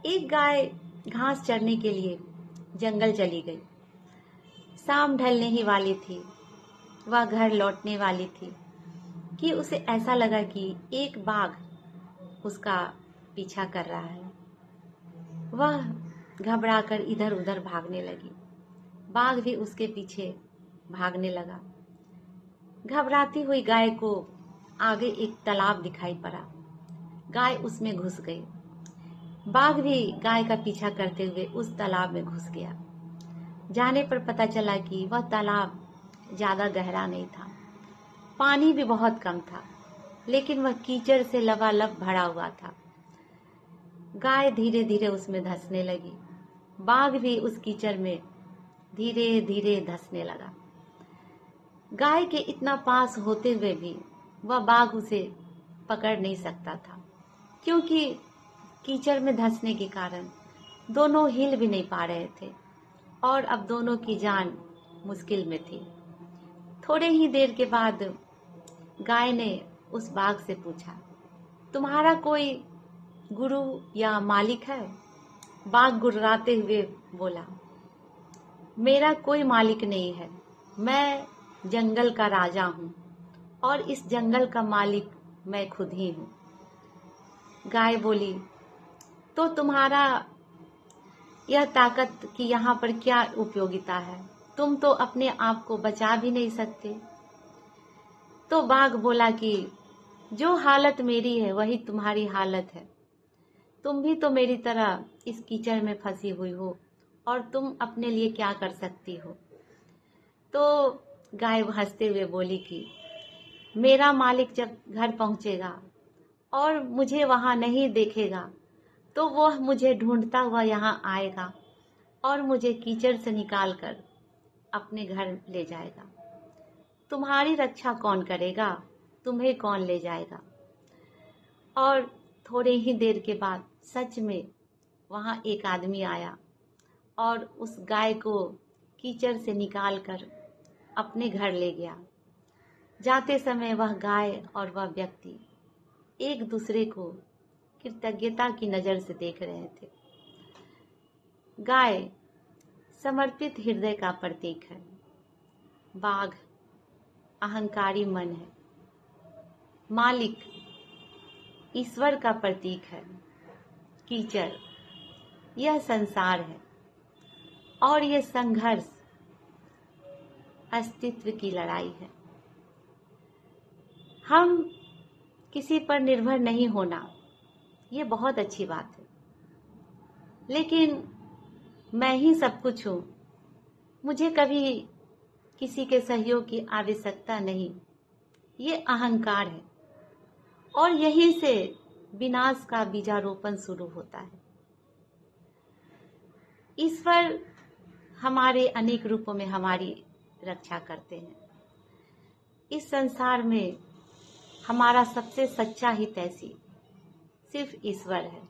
एक गाय घास चरने के लिए जंगल चली गई। शाम ढलने ही वाली थी। वह घर लौटने वाली थी कि उसे ऐसा लगा कि एक बाघ उसका पीछा कर रहा है। वह घबराकर इधर उधर भागने लगी। बाघ भी उसके पीछे भागने लगा। घबराती हुई गाय को आगे एक तालाब दिखाई पड़ा। गाय उसमें घुस गई। बाघ भी गाय का पीछा करते हुए उस तालाब में घुस गया। जाने पर पता चला कि वह तालाब ज्यादा गहरा नहीं था, पानी भी बहुत कम था, लेकिन वह कीचड़ से लबालब भरा हुआ था। गाय धीरे धीरे उसमें धंसने लगी। बाघ भी उस कीचड़ में धीरे धीरे धंसने लगा। गाय के इतना पास होते हुए भी वह बाघ उसे पकड़ नहीं सकता था, क्योंकि कीचड़ में धंसने के कारण दोनों हिल भी नहीं पा रहे थे और अब दोनों की जान मुश्किल में थी। थोड़े ही देर के बाद गाय ने उस बाघ से पूछा, तुम्हारा कोई गुरु या मालिक है? बाघ गुर्राते हुए बोला, मेरा कोई मालिक नहीं है, मैं जंगल का राजा हूँ और इस जंगल का मालिक मैं खुद ही हूँ। गाय बोली, तो तुम्हारा यह ताकत की यहाँ पर क्या उपयोगिता है? तुम तो अपने आप को बचा भी नहीं सकते। तो बाघ बोला कि जो हालत मेरी है वही तुम्हारी हालत है। तुम भी तो मेरी तरह इस कीचड़ में फंसी हुई हो और तुम अपने लिए क्या कर सकती हो? तो गाय हंसते हुए बोली कि मेरा मालिक जब घर पहुंचेगा और मुझे वहां नहीं देखेगा तो वह मुझे ढूंढता हुआ यहाँ आएगा और मुझे कीचड़ से निकालकर अपने घर ले जाएगा। तुम्हारी रक्षा कौन करेगा? तुम्हें कौन ले जाएगा? और थोड़े ही देर के बाद सच में वहां एक आदमी आया और उस गाय को कीचड़ से निकालकर अपने घर ले गया। जाते समय वह गाय और वह व्यक्ति एक दूसरे को कृतज्ञता की नजर से देख रहे थे। गाय समर्पित हृदय का प्रतीक है। बाघ अहंकारी मन है। मालिक ईश्वर का प्रतीक है। कीचड़ यह संसार है और यह संघर्ष अस्तित्व की लड़ाई है। हम किसी पर निर्भर नहीं होना, ये बहुत अच्छी बात है, लेकिन मैं ही सब कुछ हूँ, मुझे कभी किसी के सहयोग की आवश्यकता नहीं, ये अहंकार है और यहीं से विनाश का बीजारोपण शुरू होता है। ईश्वर हमारे अनेक रूपों में हमारी रक्षा करते हैं। इस संसार में हमारा सबसे सच्चा हितैषी सिर्फ ईश्वर है।